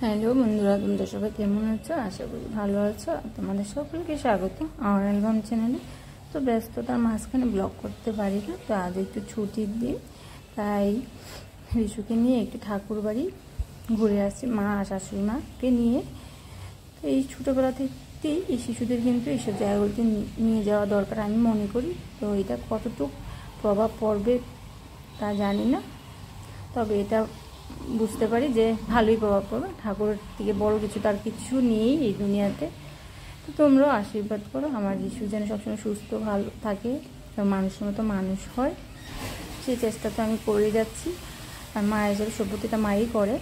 Hello বন্ধুরা, তোমরা সবাই কেমন আছো? আশা করি ভালো আছো। তোমাদের সকলকে স্বাগত আমার অ্যালবাম চ্যানেলে। তো ব্যস্ততার মাঝখানে ব্লগ করতে পারি না, তো আজ একটু ছুটির দিন, তাই রিশুকে নিয়ে একটু ঠাকুর বাড়ি ঘুরে আসছি, মা আর শাশুড়ি মাকে নিয়ে। তো এই ছোটোবেলা থেকেই এই শিশুদের কিন্তু এইসব জায়গাগুলোতে নিয়ে যাওয়া দরকার আমি মনে করি। তো এটা কতটুকু প্রভাব পড়বে তা জানি না, তবে এটা বুঝতে পারি যে ভালোই প্রভাব পড়বে। ঠাকুরের থেকে বড় কিছু তার কিছু নেই এই দুনিয়াতে। তো তোমরাও আশীর্বাদ করো আমার যিশু যেন সবসময় সুস্থ ভালো থাকে, মানুষের মতো মানুষ হয়, সেই চেষ্টা তো আমি করে যাচ্ছি। আর মা হিসেবে সভ্যতাটা মাই করে।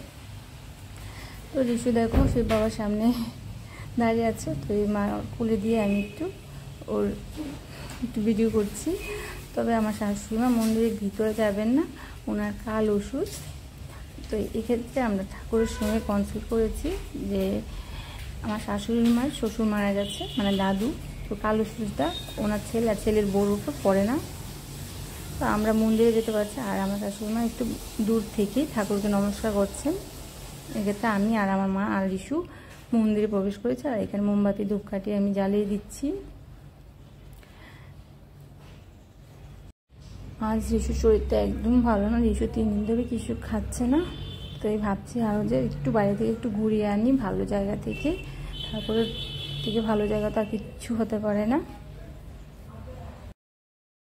তো যিশু দেখো সেই বাবার সামনে দাঁড়িয়ে আছে, তো এই মা কুলে দিয়ে আমি একটু ভিডিও করছি। তবে আমার শাশুড়ি মা মন্দিরের ভিতরে যাবেন না, ওনার কাল ওষুধ। তো এক্ষেত্রে আমরা ঠাকুরের সঙ্গে কনসাল্ট করেছি যে আমার শাশুড়ি মার শ্বশুর মারা গেছে, মানে দাদু। তো কাল ওষুধটা ওনার ছেলে আর ছেলের বউর উপর পড়ে না, তো আমরা মন্দিরে যেতে পারছি। আর আমার শাশুড়ি মা একটু দূর থেকেই ঠাকুরকে নমস্কার করছেন। এক্ষেত্রে আমি আর আমার মা আর রিশু মন্দিরে প্রবেশ করেছি। আর এখানে মোমবাতি ধূপকাঠি আমি জ্বালিয়ে দিচ্ছি। আজ রিশুর শরীরটা একদম ভালো না, রিশু 3 দিন ধরে কিছু খাচ্ছে না। তো এই ভাবছি আরও যে একটু বাইরে থেকে একটু ঘুরিয়ে আনি ভালো জায়গা থেকে। ঠাকুরের থেকে ভালো জায়গা তো আর কিচ্ছু হতে পারে না।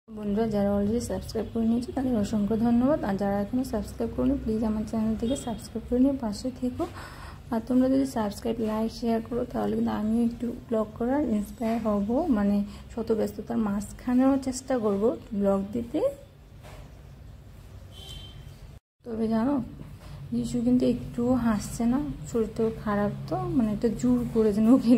বন্ধুরা যারা অলরেডি সাবস্ক্রাইব করে নিয়েছে তাদের অসংখ্য ধন্যবাদ। আর যারা এখনও সাবস্ক্রাইব করুন প্লিজ আমার চ্যানেল থেকে সাবস্ক্রাইব করে নিয়ে পাশে থেকো। আর তোমরা যদি সাবস্ক্রাইব লাইক শেয়ার করো তাহলে কিন্তু আমিও একটু ব্লগ করার ইন্সপায়ার হব, মানে শত ব্যস্ততার মাঝখানেও চেষ্টা করব ব্লগ দিতে। তবে জানো যিশু কিন্তু একটুও হাসছে না, শরীরটাও খারাপ, তো মানে একটা জোর করে যেন ওকে